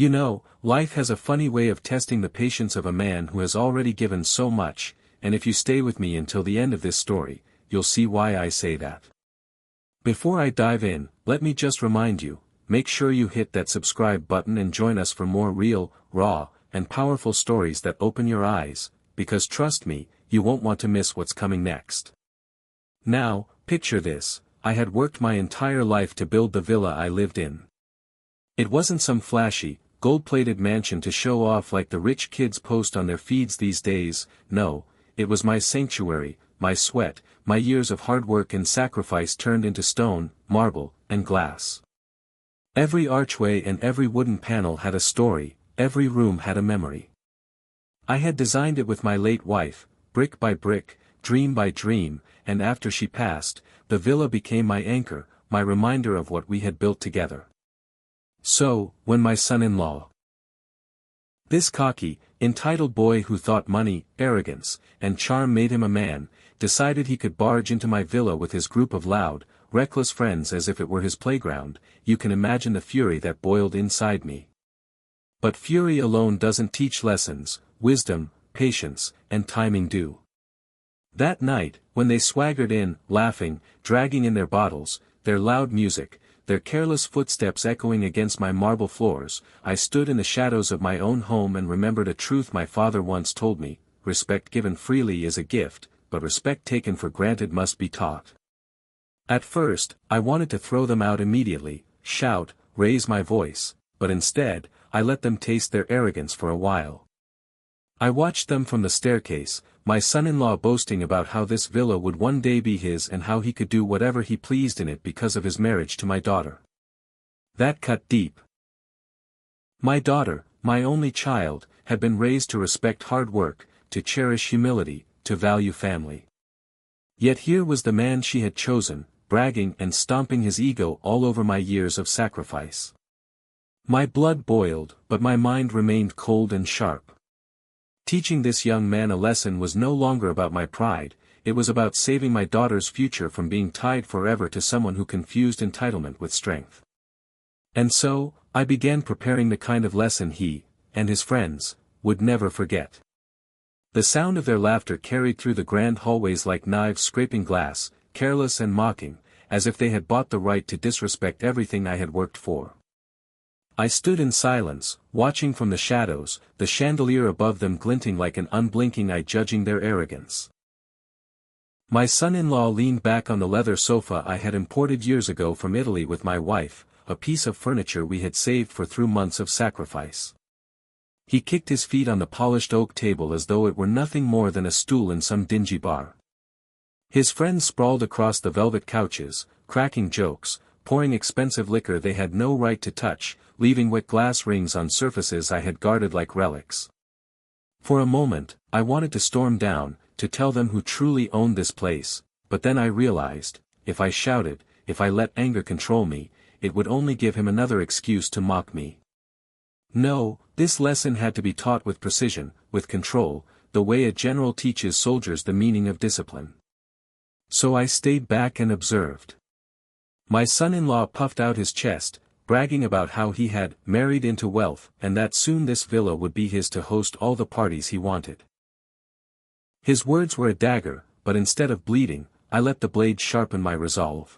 You know, life has a funny way of testing the patience of a man who has already given so much, and if you stay with me until the end of this story, you'll see why I say that. Before I dive in, let me just remind you, make sure you hit that subscribe button and join us for more real, raw, and powerful stories that open your eyes, because trust me, you won't want to miss what's coming next. Now, picture this, I had worked my entire life to build the villa I lived in. It wasn't some flashy, gold-plated mansion to show off like the rich kids post on their feeds these days. No, it was my sanctuary, my sweat, my years of hard work and sacrifice turned into stone, marble, and glass. Every archway and every wooden panel had a story, every room had a memory. I had designed it with my late wife, brick by brick, dream by dream, and after she passed, the villa became my anchor, my reminder of what we had built together. So, when my son-in-law, this cocky, entitled boy who thought money, arrogance, and charm made him a man, decided he could barge into my villa with his group of loud, reckless friends as if it were his playground, you can imagine the fury that boiled inside me. But fury alone doesn't teach lessons, wisdom, patience, and timing do. That night, when they swaggered in, laughing, dragging in their bottles, their loud music, their careless footsteps echoing against my marble floors, I stood in the shadows of my own home and remembered a truth my father once told me: respect given freely is a gift, but respect taken for granted must be taught. At first, I wanted to throw them out immediately, shout, raise my voice, but instead, I let them taste their arrogance for a while. I watched them from the staircase, my son-in-law boasting about how this villa would one day be his and how he could do whatever he pleased in it because of his marriage to my daughter. That cut deep. My daughter, my only child, had been raised to respect hard work, to cherish humility, to value family. Yet here was the man she had chosen, bragging and stomping his ego all over my years of sacrifice. My blood boiled, but my mind remained cold and sharp. Teaching this young man a lesson was no longer about my pride, it was about saving my daughter's future from being tied forever to someone who confused entitlement with strength. And so, I began preparing the kind of lesson he, and his friends, would never forget. The sound of their laughter carried through the grand hallways like knives scraping glass, careless and mocking, as if they had bought the right to disrespect everything I had worked for. I stood in silence, watching from the shadows, the chandelier above them glinting like an unblinking eye judging their arrogance. My son-in-law leaned back on the leather sofa I had imported years ago from Italy with my wife, a piece of furniture we had saved for through months of sacrifice. He kicked his feet on the polished oak table as though it were nothing more than a stool in some dingy bar. His friends sprawled across the velvet couches, cracking jokes, pouring expensive liquor they had no right to touch, leaving wet glass rings on surfaces I had guarded like relics. For a moment, I wanted to storm down, to tell them who truly owned this place, but then I realized, if I shouted, if I let anger control me, it would only give him another excuse to mock me. No, this lesson had to be taught with precision, with control, the way a general teaches soldiers the meaning of discipline. So I stayed back and observed. My son-in-law puffed out his chest, bragging about how he had married into wealth and that soon this villa would be his to host all the parties he wanted. His words were a dagger, but instead of bleeding, I let the blade sharpen my resolve.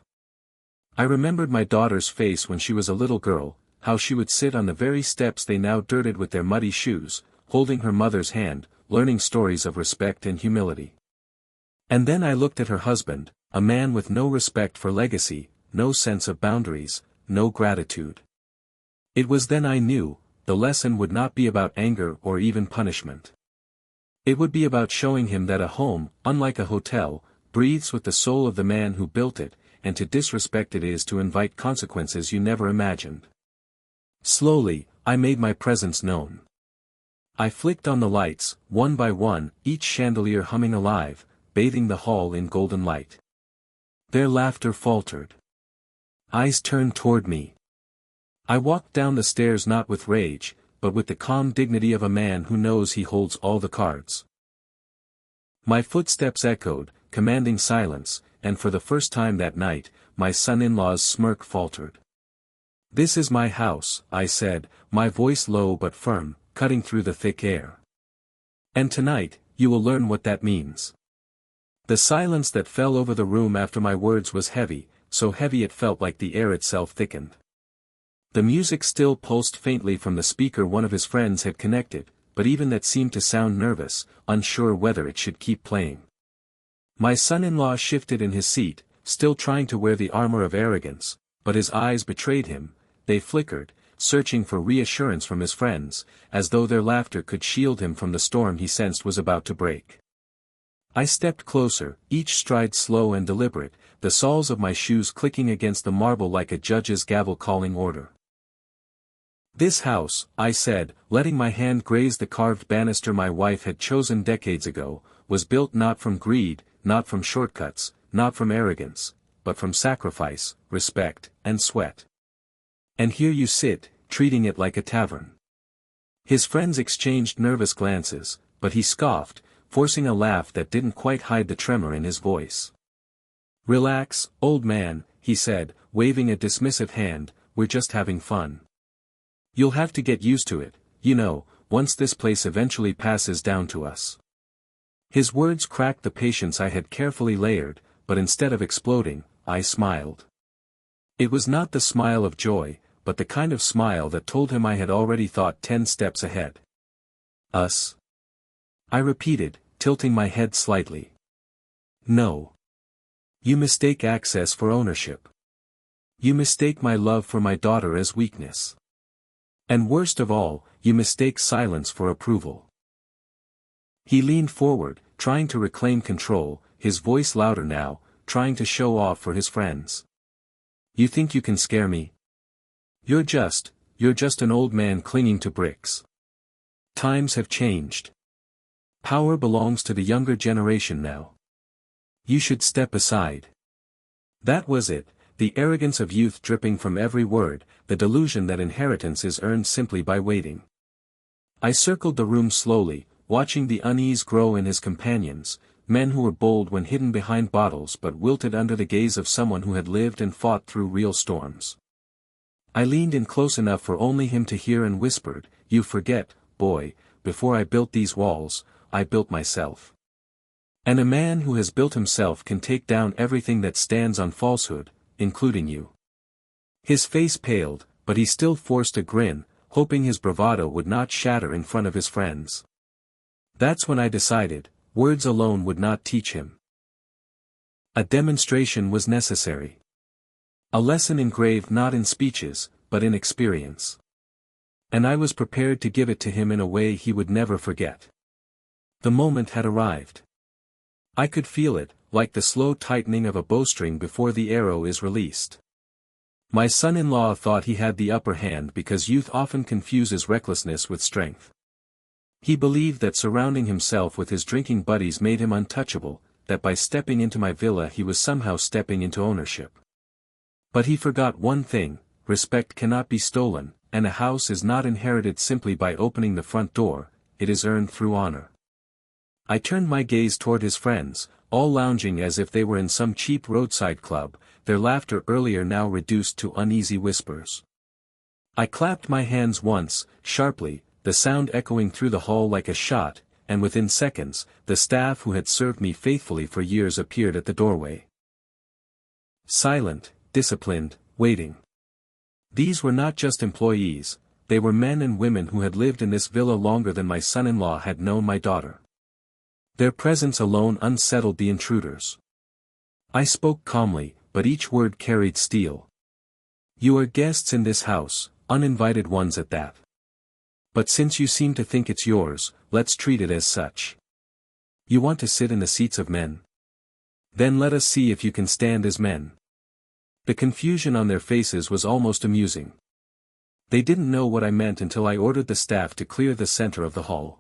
I remembered my daughter's face when she was a little girl, how she would sit on the very steps they now dirted with their muddy shoes, holding her mother's hand, learning stories of respect and humility. And then I looked at her husband, a man with no respect for legacy, no sense of boundaries, no gratitude. It was then I knew, the lesson would not be about anger or even punishment. It would be about showing him that a home, unlike a hotel, breathes with the soul of the man who built it, and to disrespect it is to invite consequences you never imagined. Slowly, I made my presence known. I flicked on the lights, one by one, each chandelier humming alive, bathing the hall in golden light. Their laughter faltered. Eyes turned toward me. I walked down the stairs not with rage, but with the calm dignity of a man who knows he holds all the cards. My footsteps echoed, commanding silence, and for the first time that night, my son-in-law's smirk faltered. "This is my house," I said, my voice low but firm, cutting through the thick air. "And tonight, you will learn what that means." The silence that fell over the room after my words was heavy, so heavy it felt like the air itself thickened. The music still pulsed faintly from the speaker one of his friends had connected, but even that seemed to sound nervous, unsure whether it should keep playing. My son-in-law shifted in his seat, still trying to wear the armor of arrogance, but his eyes betrayed him. They flickered, searching for reassurance from his friends, as though their laughter could shield him from the storm he sensed was about to break. I stepped closer, each stride slow and deliberate, the soles of my shoes clicking against the marble like a judge's gavel calling order. "This house," I said, letting my hand graze the carved banister my wife had chosen decades ago, "was built not from greed, not from shortcuts, not from arrogance, but from sacrifice, respect, and sweat. And here you sit, treating it like a tavern." His friends exchanged nervous glances, but he scoffed, forcing a laugh that didn't quite hide the tremor in his voice. "Relax, old man," he said, waving a dismissive hand, "we're just having fun. You'll have to get used to it, you know, once this place eventually passes down to us." His words cracked the patience I had carefully layered, but instead of exploding, I smiled. It was not the smile of joy, but the kind of smile that told him I had already thought 10 steps ahead. "Us?" I repeated, tilting my head slightly. "No. You mistake access for ownership. You mistake my love for my daughter as weakness. And worst of all, you mistake silence for approval." He leaned forward, trying to reclaim control, his voice louder now, trying to show off for his friends. "You think you can scare me? You're just an old man clinging to bricks. Times have changed. Power belongs to the younger generation now. You should step aside." That was it, the arrogance of youth dripping from every word, the delusion that inheritance is earned simply by waiting. I circled the room slowly, watching the unease grow in his companions, men who were bold when hidden behind bottles but wilted under the gaze of someone who had lived and fought through real storms. I leaned in close enough for only him to hear and whispered, "You forget, boy, before I built these walls, I built myself. And a man who has built himself can take down everything that stands on falsehood, including you." His face paled, but he still forced a grin, hoping his bravado would not shatter in front of his friends. That's when I decided, words alone would not teach him. A demonstration was necessary. A lesson engraved not in speeches, but in experience. And I was prepared to give it to him in a way he would never forget. The moment had arrived. I could feel it, like the slow tightening of a bowstring before the arrow is released. My son-in-law thought he had the upper hand because youth often confuses recklessness with strength. He believed that surrounding himself with his drinking buddies made him untouchable, that by stepping into my villa he was somehow stepping into ownership. But he forgot one thing: respect cannot be stolen, and a house is not inherited simply by opening the front door, it is earned through honor. I turned my gaze toward his friends, all lounging as if they were in some cheap roadside club, their laughter earlier now reduced to uneasy whispers. I clapped my hands once, sharply, the sound echoing through the hall like a shot, and within seconds, the staff who had served me faithfully for years appeared at the doorway. Silent, disciplined, waiting. These were not just employees, they were men and women who had lived in this villa longer than my son-in-law had known my daughter. Their presence alone unsettled the intruders. I spoke calmly, but each word carried steel. "You are guests in this house, uninvited ones at that. But since you seem to think it's yours, let's treat it as such. You want to sit in the seats of men? Then let us see if you can stand as men." The confusion on their faces was almost amusing. They didn't know what I meant until I ordered the staff to clear the center of the hall.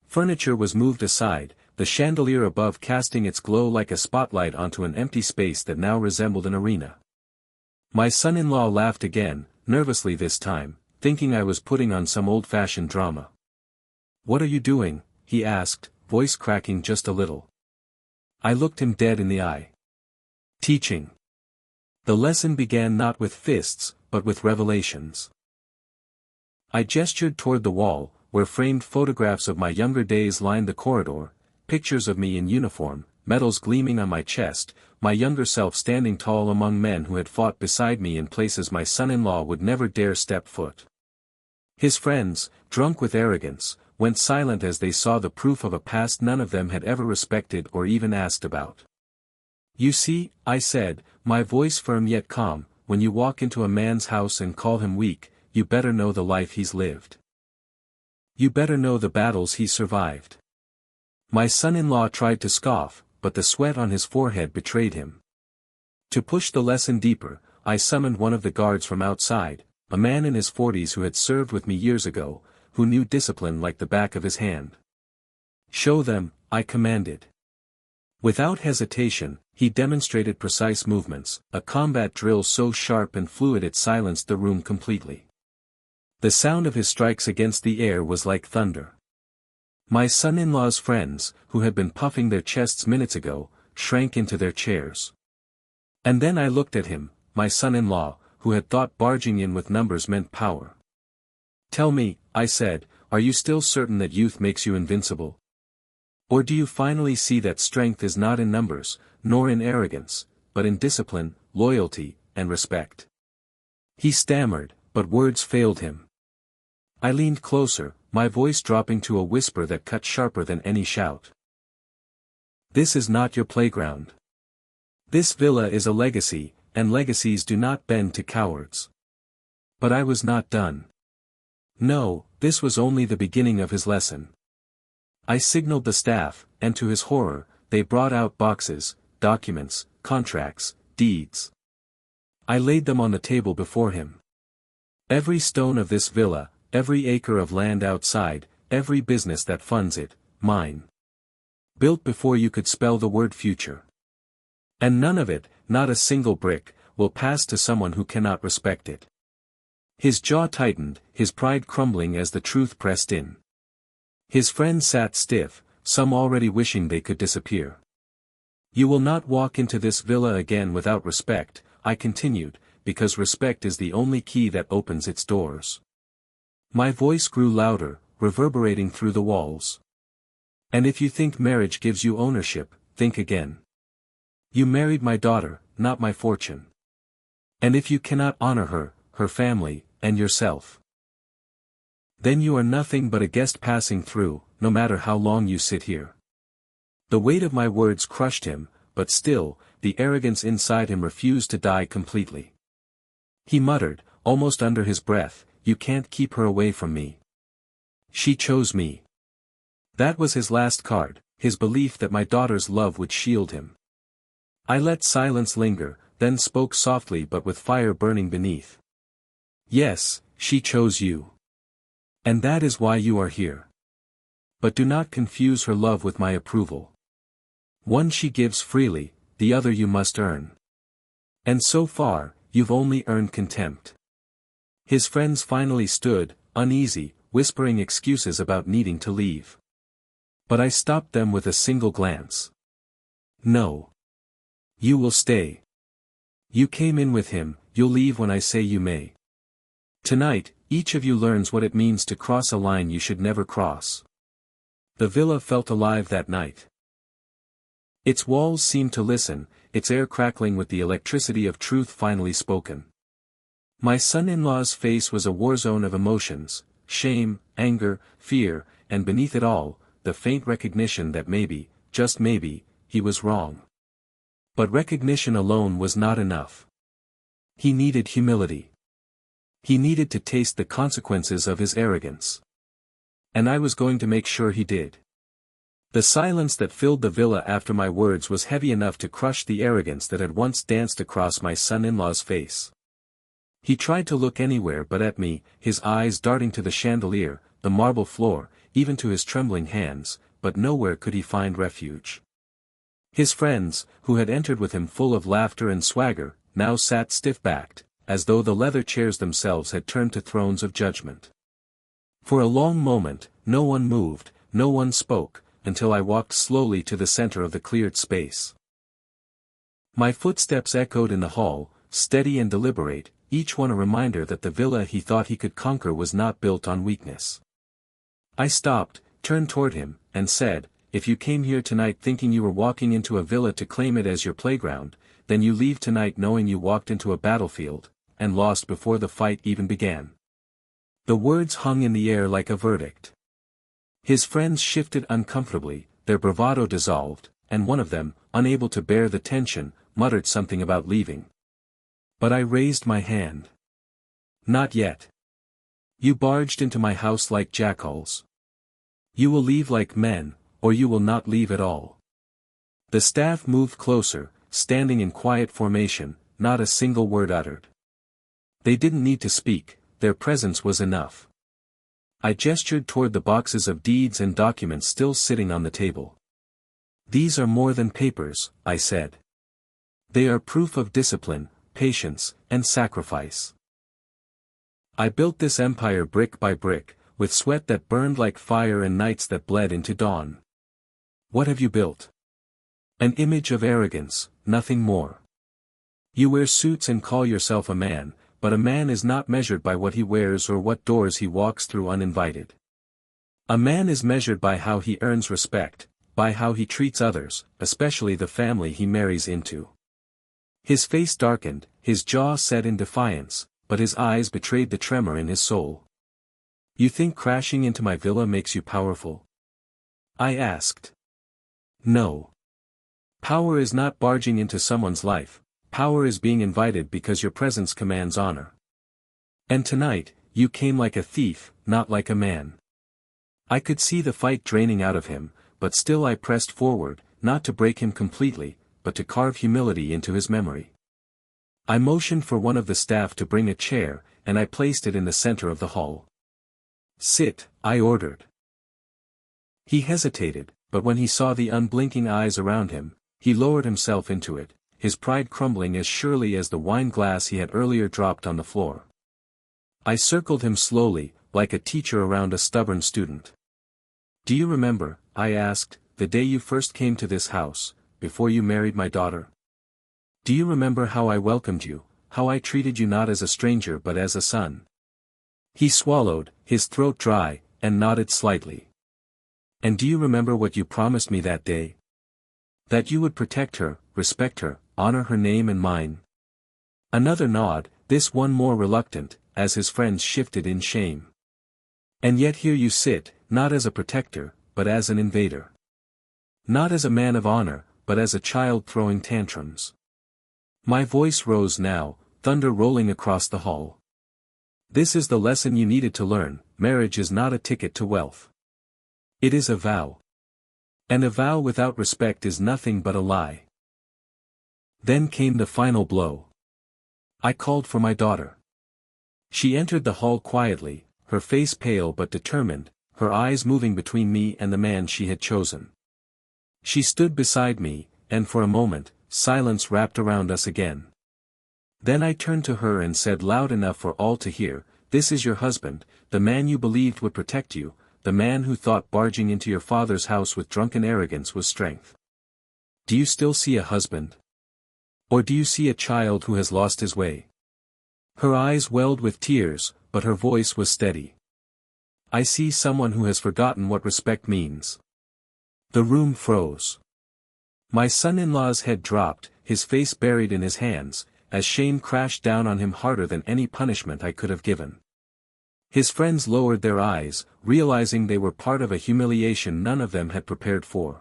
Furniture was moved aside, the chandelier above casting its glow like a spotlight onto an empty space that now resembled an arena. My son-in-law laughed again, nervously this time, thinking I was putting on some old-fashioned drama. "What are you doing?" he asked, voice cracking just a little. I looked him dead in the eye. "Teaching." The lesson began not with fists, but with revelations. I gestured toward the wall, where framed photographs of my younger days lined the corridor, pictures of me in uniform, medals gleaming on my chest, my younger self standing tall among men who had fought beside me in places my son-in-law would never dare step foot. His friends, drunk with arrogance, went silent as they saw the proof of a past none of them had ever respected or even asked about. "You see," I said, my voice firm yet calm, "when you walk into a man's house and call him weak, you better know the life he's lived. You better know the battles he survived." My son-in-law tried to scoff, but the sweat on his forehead betrayed him. To push the lesson deeper, I summoned one of the guards from outside, a man in his 40s who had served with me years ago, who knew discipline like the back of his hand. "Show them," I commanded. Without hesitation, he demonstrated precise movements, a combat drill so sharp and fluid it silenced the room completely. The sound of his strikes against the air was like thunder. My son-in-law's friends, who had been puffing their chests minutes ago, shrank into their chairs. And then I looked at him, my son-in-law, who had thought barging in with numbers meant power. "Tell me," I said, "are you still certain that youth makes you invincible? Or do you finally see that strength is not in numbers, nor in arrogance, but in discipline, loyalty, and respect?" He stammered, but words failed him. I leaned closer, my voice dropping to a whisper that cut sharper than any shout. "This is not your playground. This villa is a legacy, and legacies do not bend to cowards." But I was not done. No, this was only the beginning of his lesson. I signaled the staff, and to his horror, they brought out boxes, documents, contracts, deeds. I laid them on the table before him. "Every stone of this villa, every acre of land outside, every business that funds it, mine. Built before you could spell the word future. And none of it, not a single brick, will pass to someone who cannot respect it." His jaw tightened, his pride crumbling as the truth pressed in. His friends sat stiff, some already wishing they could disappear. "You will not walk into this villa again without respect," I continued, "because respect is the only key that opens its doors." My voice grew louder, reverberating through the walls. "And if you think marriage gives you ownership, think again. You married my daughter, not my fortune. And if you cannot honor her, her family, and yourself, then you are nothing but a guest passing through, no matter how long you sit here." The weight of my words crushed him, but still, the arrogance inside him refused to die completely. He muttered, almost under his breath, "You can't keep her away from me. She chose me." That was his last card, his belief that my daughter's love would shield him. I let silence linger, then spoke softly but with fire burning beneath. "Yes, she chose you. And that is why you are here. But do not confuse her love with my approval. One she gives freely, the other you must earn. And so far, you've only earned contempt." His friends finally stood, uneasy, whispering excuses about needing to leave. But I stopped them with a single glance. "No. You will stay. You came in with him, you'll leave when I say you may. Tonight, each of you learns what it means to cross a line you should never cross." The villa felt alive that night. Its walls seemed to listen, its air crackling with the electricity of truth finally spoken. My son-in-law's face was a war zone of emotions, shame, anger, fear, and beneath it all, the faint recognition that maybe, just maybe, he was wrong. But recognition alone was not enough. He needed humility. He needed to taste the consequences of his arrogance. And I was going to make sure he did. The silence that filled the villa after my words was heavy enough to crush the arrogance that had once danced across my son-in-law's face. He tried to look anywhere but at me, his eyes darting to the chandelier, the marble floor, even to his trembling hands, but nowhere could he find refuge. His friends, who had entered with him full of laughter and swagger, now sat stiff-backed, as though the leather chairs themselves had turned to thrones of judgment. For a long moment, no one moved, no one spoke, until I walked slowly to the center of the cleared space. My footsteps echoed in the hall, steady and deliberate, each one a reminder that the villa he thought he could conquer was not built on weakness. I stopped, turned toward him, and said, "If you came here tonight thinking you were walking into a villa to claim it as your playground, then you leave tonight knowing you walked into a battlefield, and lost before the fight even began." The words hung in the air like a verdict. His friends shifted uncomfortably, their bravado dissolved, and one of them, unable to bear the tension, muttered something about leaving. But I raised my hand. "Not yet. You barged into my house like jackals. You will leave like men, or you will not leave at all." The staff moved closer, standing in quiet formation, not a single word uttered. They didn't need to speak, their presence was enough. I gestured toward the boxes of deeds and documents still sitting on the table. "These are more than papers," I said. "They are proof of discipline, patience, and sacrifice. I built this empire brick by brick, with sweat that burned like fire and nights that bled into dawn. What have you built? An image of arrogance, nothing more. You wear suits and call yourself a man, but a man is not measured by what he wears or what doors he walks through uninvited. A man is measured by how he earns respect, by how he treats others, especially the family he marries into." His face darkened, his jaw set in defiance, but his eyes betrayed the tremor in his soul. "You think crashing into my villa makes you powerful?" I asked. "No. Power is not barging into someone's life, power is being invited because your presence commands honor. And tonight, you came like a thief, not like a man." I could see the fight draining out of him, but still I pressed forward, not to break him completely, but to carve humility into his memory. I motioned for one of the staff to bring a chair, and I placed it in the center of the hall. "Sit," I ordered. He hesitated, but when he saw the unblinking eyes around him, he lowered himself into it, his pride crumbling as surely as the wine glass he had earlier dropped on the floor. I circled him slowly, like a teacher around a stubborn student. "Do you remember," I asked, "the day you first came to this house, before you married my daughter? Do you remember how I welcomed you, how I treated you not as a stranger but as a son?" He swallowed, his throat dry, and nodded slightly. "And do you remember what you promised me that day? That you would protect her, respect her, honor her name and mine?" Another nod, this one more reluctant, as his friends shifted in shame. "And yet here you sit, not as a protector, but as an invader. Not as a man of honor, but as a child throwing tantrums." My voice rose now, thunder rolling across the hall. "This is the lesson you needed to learn, marriage is not a ticket to wealth. It is a vow. And a vow without respect is nothing but a lie." Then came the final blow. I called for my daughter. She entered the hall quietly, her face pale but determined, her eyes moving between me and the man she had chosen. She stood beside me, and for a moment, silence wrapped around us again. Then I turned to her and said loud enough for all to hear, "This is your husband, the man you believed would protect you, the man who thought barging into your father's house with drunken arrogance was strength. Do you still see a husband? Or do you see a child who has lost his way?" Her eyes welled with tears, but her voice was steady. "I see someone who has forgotten what respect means." The room froze. My son-in-law's head dropped, his face buried in his hands, as shame crashed down on him harder than any punishment I could have given. His friends lowered their eyes, realizing they were part of a humiliation none of them had prepared for.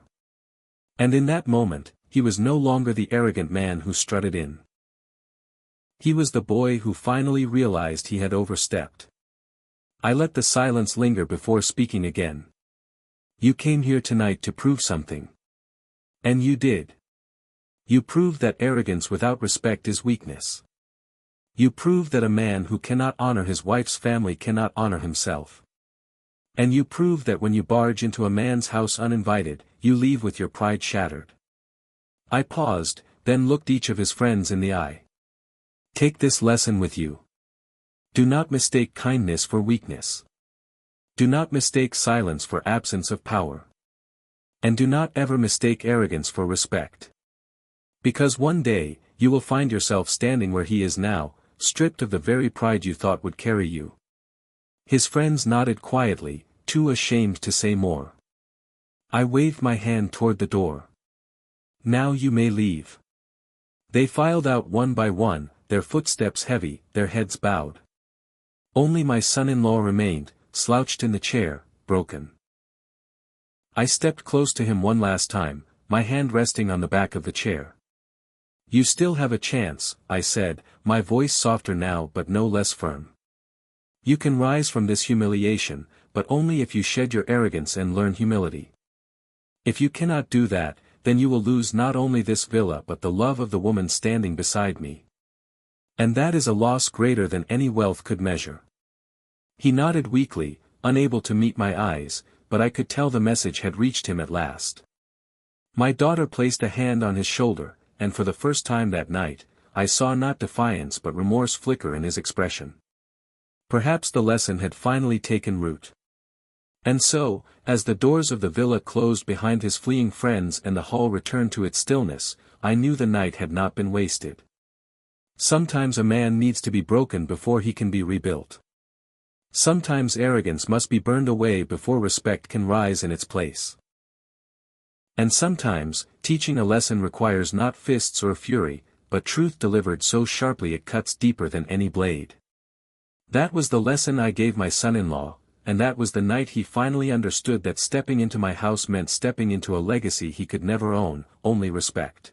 And in that moment, he was no longer the arrogant man who strutted in. He was the boy who finally realized he had overstepped. I let the silence linger before speaking again. "You came here tonight to prove something. And you did. You proved that arrogance without respect is weakness. You proved that a man who cannot honor his wife's family cannot honor himself. And you proved that when you barge into a man's house uninvited, you leave with your pride shattered." I paused, then looked each of his friends in the eye. "Take this lesson with you. Do not mistake kindness for weakness. Do not mistake silence for absence of power. And do not ever mistake arrogance for respect. Because one day, you will find yourself standing where he is now, stripped of the very pride you thought would carry you. His friends nodded quietly, too ashamed to say more. I waved my hand toward the door. Now you may leave. They filed out one by one, their footsteps heavy, their heads bowed. Only my son-in-law remained, slouched in the chair, broken. I stepped close to him one last time, my hand resting on the back of the chair. You still have a chance, I said, my voice softer now but no less firm. You can rise from this humiliation, but only if you shed your arrogance and learn humility. If you cannot do that, then you will lose not only this villa but the love of the woman standing beside me. And that is a loss greater than any wealth could measure. He nodded weakly, unable to meet my eyes, but I could tell the message had reached him at last. My daughter placed a hand on his shoulder, and for the first time that night, I saw not defiance but remorse flicker in his expression. Perhaps the lesson had finally taken root. And so, as the doors of the villa closed behind his fleeing friends and the hall returned to its stillness, I knew the night had not been wasted. Sometimes a man needs to be broken before he can be rebuilt. Sometimes arrogance must be burned away before respect can rise in its place. And sometimes, teaching a lesson requires not fists or fury, but truth delivered so sharply it cuts deeper than any blade. That was the lesson I gave my son-in-law, and that was the night he finally understood that stepping into my house meant stepping into a legacy he could never own, only respect.